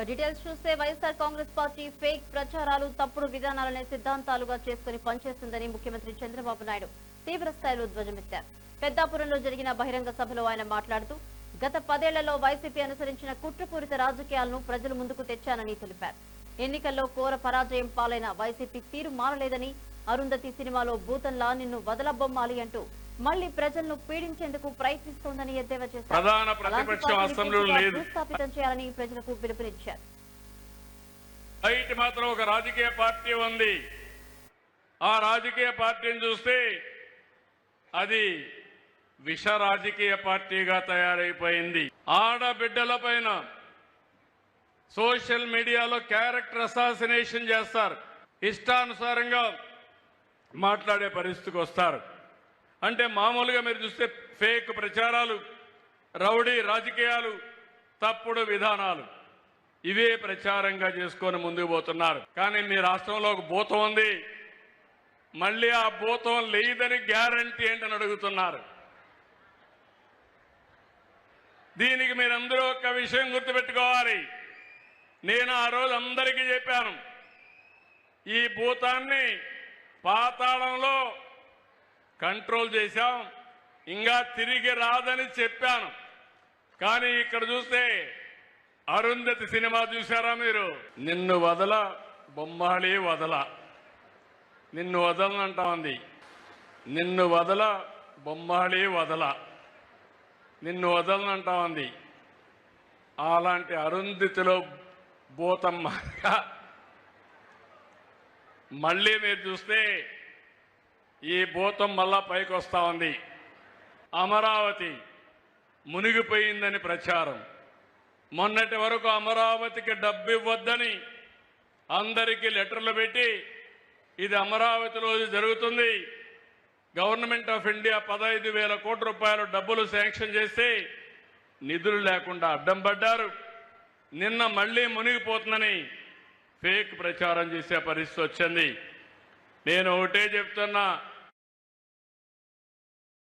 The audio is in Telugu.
డీటెయిల్స్ చూస్తే వైఎస్ఆర్ కాంగ్రెస్ పార్టీ ఫేక్ ప్రచారాలు తప్పుడు విధానాలనే సిద్ధాంతాలుగా చేసుకుని పనిచేస్తుందని ముఖ్యమంత్రి చంద్రబాబు నాయుడు తీవ్ర స్థాయిలో ధ్వజమెత్తారు. పెద్దాపురంలో జరిగిన బహిరంగ సభలో ఆయన మాట్లాడుతూ గత 10 ఏళ్లలో వైసీపీ అనుసరించిన కుట్రపూరిత రాజకీయాలను ప్రజల ముందుకు తెచ్చానని తెలిపారు. ఎన్నికల్లో ఘోర పరాజయం పాలైన వైసీపీ తీరు మారలేదని, అరుంధతి సినిమాలో భూతంలా నిన్ను వదలబొమ్మాలి అంటూ మళ్లీ ప్రజలను పీడించేందుకు ప్రయత్నిస్తోందని ఎద్దేవా చేశారు. స్థాపితం చేయాలని ప్రజలకు పిలుపునిచ్చారు. బయట మాత్రం ఒక రాజకీయ పార్టీ ఉంది. ఆ రాజకీయ పార్టీని చూస్తే అది విష రాజకీయ పార్టీగా తయారైపోయింది. ఆడబిడ్డల పైన సోషల్ మీడియాలో క్యారెక్టర్ అసాసినేషన్ చేస్తారు. ఇష్టానుసారంగా మాట్లాడే పరిస్థితికి వస్తారు. అంటే మామూలుగా మీరు చూస్తే ఫేక్ ప్రచారాలు, రౌడీ రాజకీయాలు, తప్పుడు విధానాలు ఇవే ప్రచారంగా చేసుకొని ముందుకు పోతున్నారు. కానీ మీ రాష్ట్రంలో ఒక భూతం ఉంది. మళ్ళీ ఆ భూతం లేదని గ్యారంటీ ఏంటని అడుగుతున్నారు. దీనికి మీరందరూ ఒక విషయం గుర్తుపెట్టుకోవాలి. నేను ఆ రోజు అందరికీ చెప్పాను, ఈ భూతాన్ని పాతాళంలో కంట్రోల్ చేశాం, ఇంకా తిరిగి రాదని చెప్పాను. కానీ ఇక్కడ చూస్తే అరుంధతి సినిమా చూశారా మీరు? నిన్ను వదల బొమ్మాళి వదల, నిన్ను వదలనంటా ఉంది. నిన్ను వదల బొమ్మాళి వదల, నిన్ను వదలనంటా ఉంది. అలాంటి అరుంధతిలో భూతం మళ్ళీ మీరు చూస్తే ఈ భూతం మళ్ళా పైకి వస్తా ఉంది. అమరావతి మునిగిపోయిందని ప్రచారం. మొన్నటి వరకు అమరావతికి డబ్బు ఇవ్వద్దని అందరికీ లెటర్లు పెట్టి ఇది అమరావతిలో జరుగుతుంది, గవర్నమెంట్ ఆఫ్ ఇండియా 15,000 కోట్ల రూపాయలు డబ్బులు శాంక్షన్ చేస్తే నిధులు లేకుండా అడ్డం పడ్డారు. నిన్న మళ్ళీ మునిగిపోతుందని ఫేక్ ప్రచారం చేసే పరిస్థితి వచ్చింది. నేను ఒకటే చెప్తున్నా,